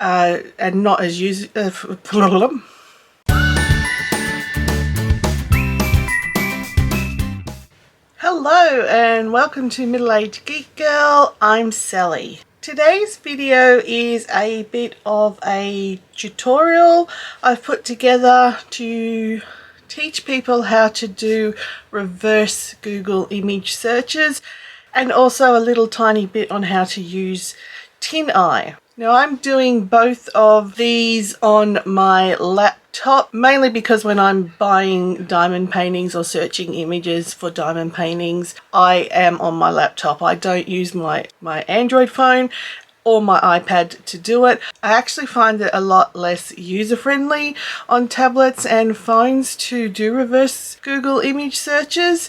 and not as Hello and welcome to Middle Aged Geek Girl. I'm Sally. Today's video is a bit of a tutorial I've put together to teach people how to do reverse Google image searches, and also a little tiny bit on how to use Tineye. Now I'm doing both of these on my laptop, mainly because when I'm buying diamond paintings or searching images for diamond paintings, I am on my laptop. I don't use my Android phone or my iPad to do it. I actually find it a lot less user-friendly on tablets and phones to do reverse Google image searches,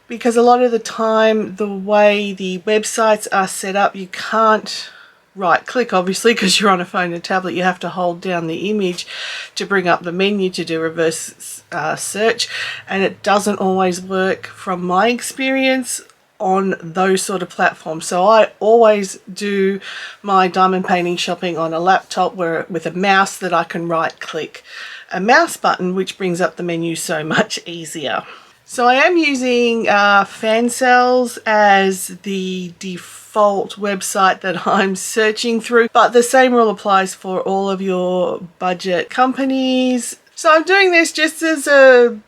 because a lot of the time the way the websites are set up, you can't right click, obviously, because you're on a phone and tablet. You have to hold down the image to bring up the menu to do reverse search, and it doesn't always work from my experience on those sort of platforms. So I always do my diamond painting shopping on a laptop with a mouse that I can right click a mouse button, which brings up the menu so much easier. So I am using Fansales as the default website that I'm searching through, but the same rule applies for all of your budget companies. So I'm doing this just as a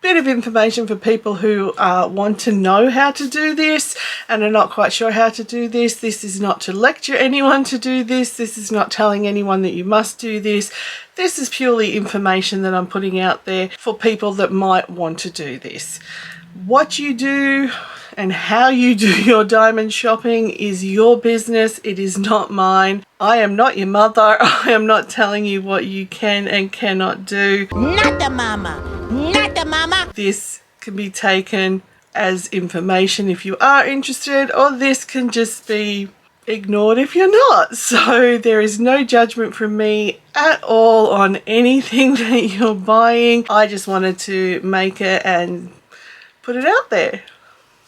bit of information for people who want to know how to do this and are not quite sure how to do this. This is not to lecture anyone to do this. This is not telling anyone that you must do this. This is purely information that I'm putting out there for people that might want to do this. What you do and how you do your diamond shopping is your business. It is not mine. I am not your mother. I am not telling you what you can and cannot do. Not the mama. Not the mama. This can be taken as information if you are interested, or this can just be ignored if you're not. So there is no judgment from me at all on anything that you're buying. I just wanted to make it and put it out there.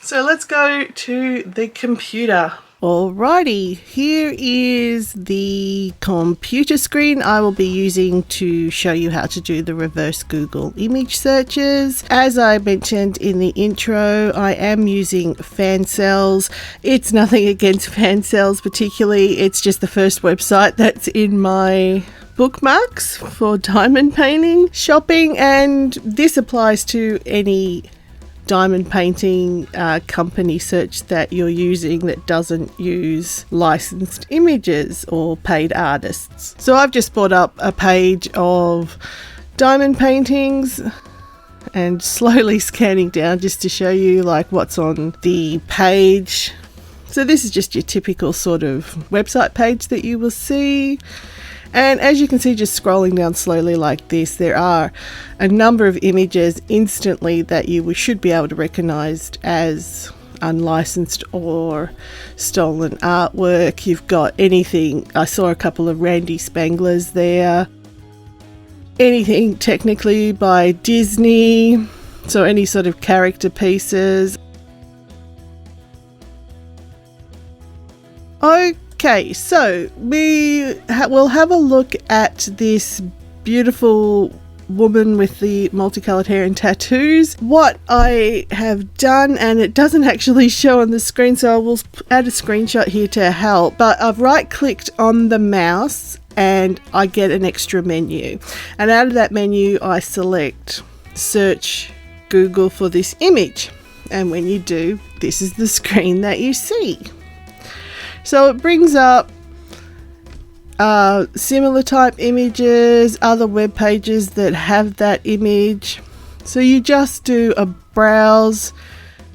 So let's go to the computer. Alrighty, here is the computer screen I will be using to show you how to do the reverse Google image searches. As I mentioned in the intro, I am using Fansales. It's nothing against Fansales particularly, it's just the first website that's in my bookmarks for diamond painting shopping, and this applies to any diamond painting company search that you're using that doesn't use licensed images or paid artists. So I've just brought up a page of diamond paintings and slowly scanning down just to show you like what's on the page. So this is just your typical sort of website page that you will see. And as you can see, just scrolling down slowly like this, there are a number of images instantly that you should be able to recognize as unlicensed or stolen artwork. You've got anything, I saw a couple of Randy Spanglers there, anything technically by Disney, so any sort of character pieces. Okay, so we will have a look at this beautiful woman with the multicolored hair and tattoos. What I have done, and it doesn't actually show on the screen, so I will add a screenshot here to help, but I've right clicked on the mouse and I get an extra menu, and out of that menu I select search Google for this image, and when you do, this is the screen that you see. So it brings up similar type images, other web pages that have that image. So you just do a browse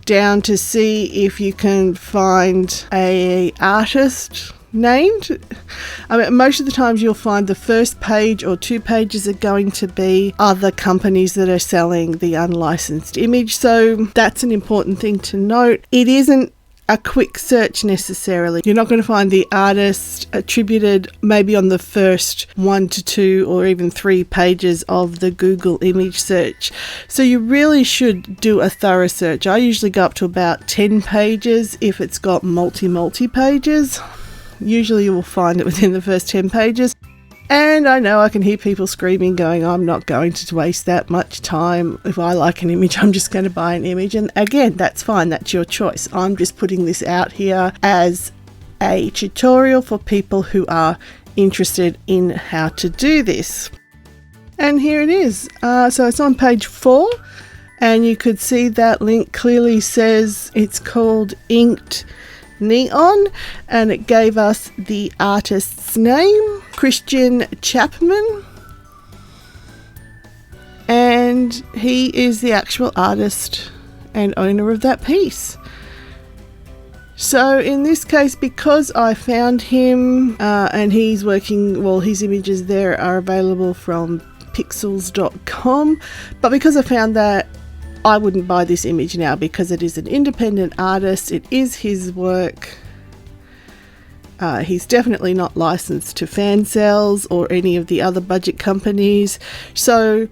down to see if you can find a artist named. I mean, most of the times you'll find the first page or two pages are going to be other companies that are selling the unlicensed image. So that's an important thing to note. It isn't a quick search necessarily. You're not going to find the artist attributed maybe on the first 1 to 2 or even 3 pages of the Google image search. So you really should do a thorough search. I usually go up to about 10 pages if it's got multi pages. Usually you will find it within the first 10 pages. And I know I can hear people screaming going, I'm not going to waste that much time. If I like an image, I'm just going to buy an image. And again, that's fine. That's your choice. I'm just putting this out here as a tutorial for people who are interested in how to do this. And here it is. So it's on page 4. And you could see that link clearly says it's called Inked Neon, and it gave us the artist's name, Christian Chapman, and he is the actual artist and owner of that piece. So in this case, because I found him and he's working, well, his images there are available from pixels.com, but because I found that, I wouldn't buy this image now because it is an independent artist. It is his work. He's definitely not licensed to Fansales or any of the other budget companies. So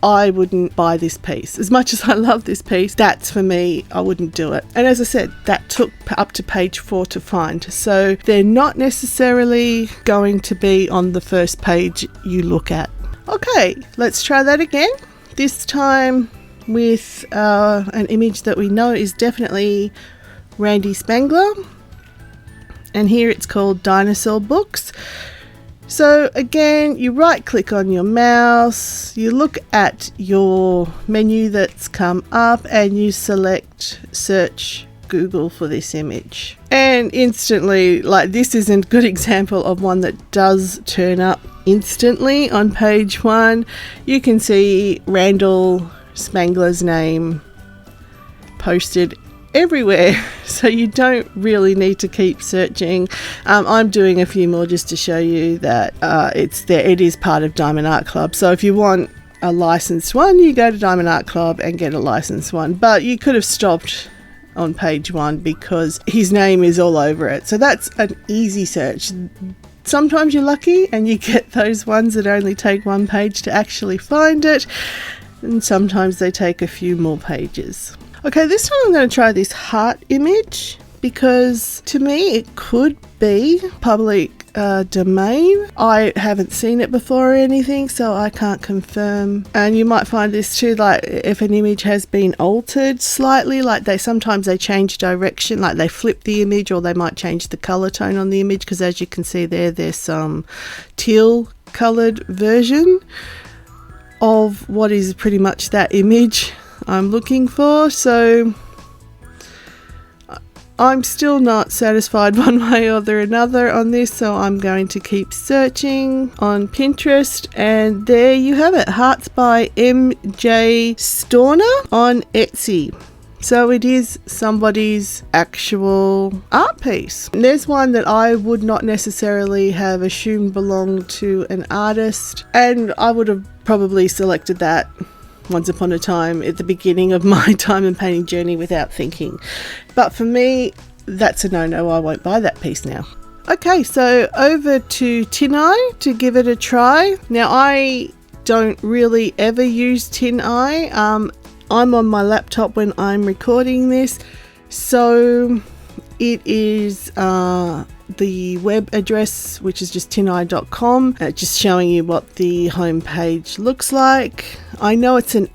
I wouldn't buy this piece. As much as I love this piece, that's for me, I wouldn't do it. And as I said, that took up to page 4 to find. So they're not necessarily going to be on the first page you look at. Okay, let's try that again. This time with an image that we know is definitely Randy Spangler, and here it's called Dinosaur Books. So again, you right click on your mouse, you look at your menu that's come up, and you select search Google for this image, and instantly, like, this is a good example of one that does turn up instantly on page 1. You can see Randall Spangler's name posted everywhere, so you don't really need to keep searching. I'm doing a few more just to show you that it's there. It is part of Diamond Art Club, so if you want a licensed one, you go to Diamond Art Club and get a licensed one, but you could have stopped on page 1 because his name is all over it. So that's an easy search. Sometimes you're lucky and you get those ones that only take 1 page to actually find it, and sometimes they take a few more pages. Okay, this time I'm going to try this heart image because to me it could be public domain. I haven't seen it before or anything, so I can't confirm. And you might find this too, like if an image has been altered slightly, like sometimes they change direction, like they flip the image, or they might change the color tone on the image, because as you can see there's some teal colored version of what is pretty much that image I'm looking for. So I'm still not satisfied one way or another on this, so I'm going to keep searching on Pinterest, and there you have it, Hearts by MJ Storner on Etsy. So it is somebody's actual art piece. And there's one that I would not necessarily have assumed belonged to an artist, and I would have probably selected that once upon a time at the beginning of my diamond painting journey without thinking. But for me, that's a no-no. I won't buy that piece now. Okay, so over to Tineye to give it a try. Now, I don't really ever use Tineye. I'm on my laptop when I'm recording this, so it is the web address, which is just tineye.com, just showing you what the home page looks like. I know it's I'm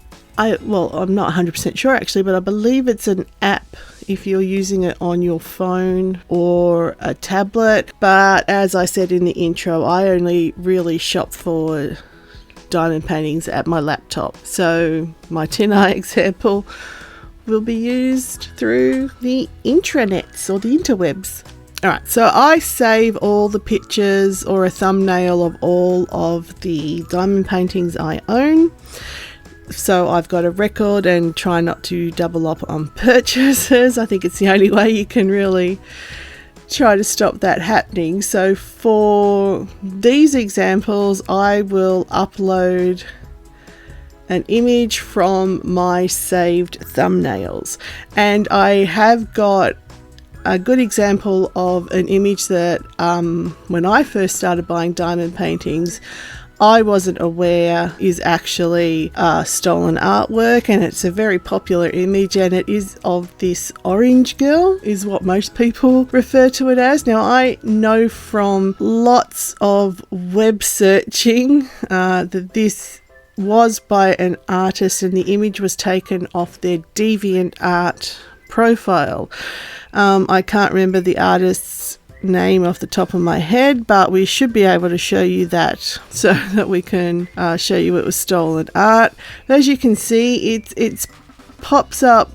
not 100% sure actually, but I believe it's an app if you're using it on your phone or a tablet. But as I said in the intro, I only really shop for diamond paintings at my laptop, so my Tineye example will be used through the intranets or the interwebs. Alright, so I save all the pictures or a thumbnail of all of the diamond paintings I own. So I've got a record and try not to double up on purchases. I think it's the only way you can really try to stop that happening. So for these examples, I will upload an image from my saved thumbnails. And I have got a good example of an image that when I first started buying diamond paintings, I wasn't aware is actually stolen artwork, and it's a very popular image, and it is of this orange girl is what most people refer to it as. Now I know from lots of web searching that this was by an artist, and the image was taken off their DeviantArt profile. I can't remember the artist's name off the top of my head, but we should be able to show you that so that we can show you it was stolen art. As you can see, it pops up.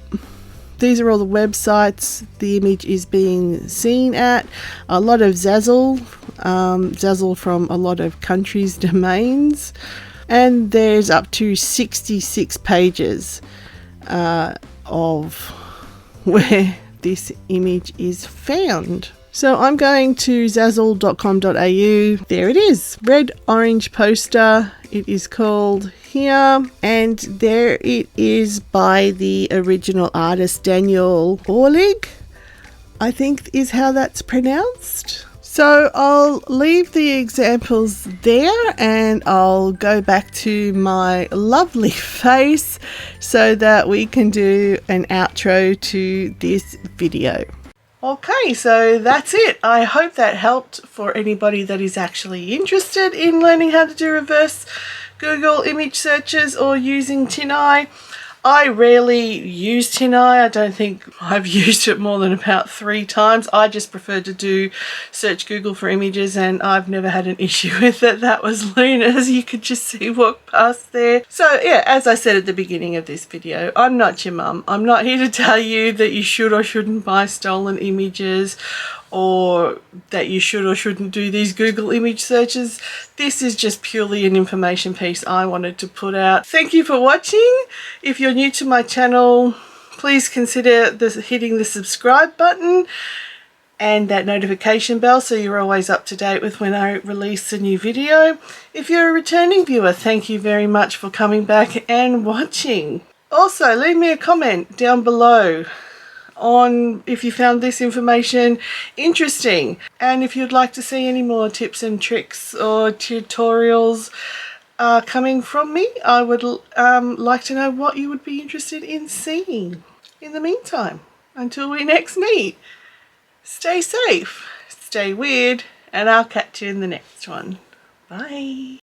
These are all the websites the image is being seen at. A lot of Zazzle from a lot of countries' domains, and there's up to 66 pages of where this image is found. So I'm going to zazzle.com.au. There it is, red orange poster. It is called here, and there it is by the original artist Daniel Orlig, I think is how that's pronounced. So I'll leave the examples there, and I'll go back to my lovely face so that we can do an outro to this video. Okay, so that's it. I hope that helped for anybody that is actually interested in learning how to do reverse Google image searches or using Tineye. I rarely use Tineye. I don't think I've used it more than about 3 times. I just prefer to do search Google for images, and I've never had an issue with it. That was Luna's. You could just see walk past there. So yeah, as I said at the beginning of this video, I'm not your mum. I'm not here to tell you that you should or shouldn't buy stolen images, or that you should or shouldn't do these Google image searches. This is just purely an information piece I wanted to put out. Thank you for watching. If you're new to my channel, please consider hitting the subscribe button and that notification bell so you're always up to date with when I release a new video. If you're a returning viewer, thank you very much for coming back and watching. Also, leave me a comment down below on if you found this information interesting, and if you'd like to see any more tips and tricks or tutorials coming from me. I would like to know what you would be interested in seeing. In the meantime, until we next meet, stay safe, stay weird, and I'll catch you in the next one. Bye.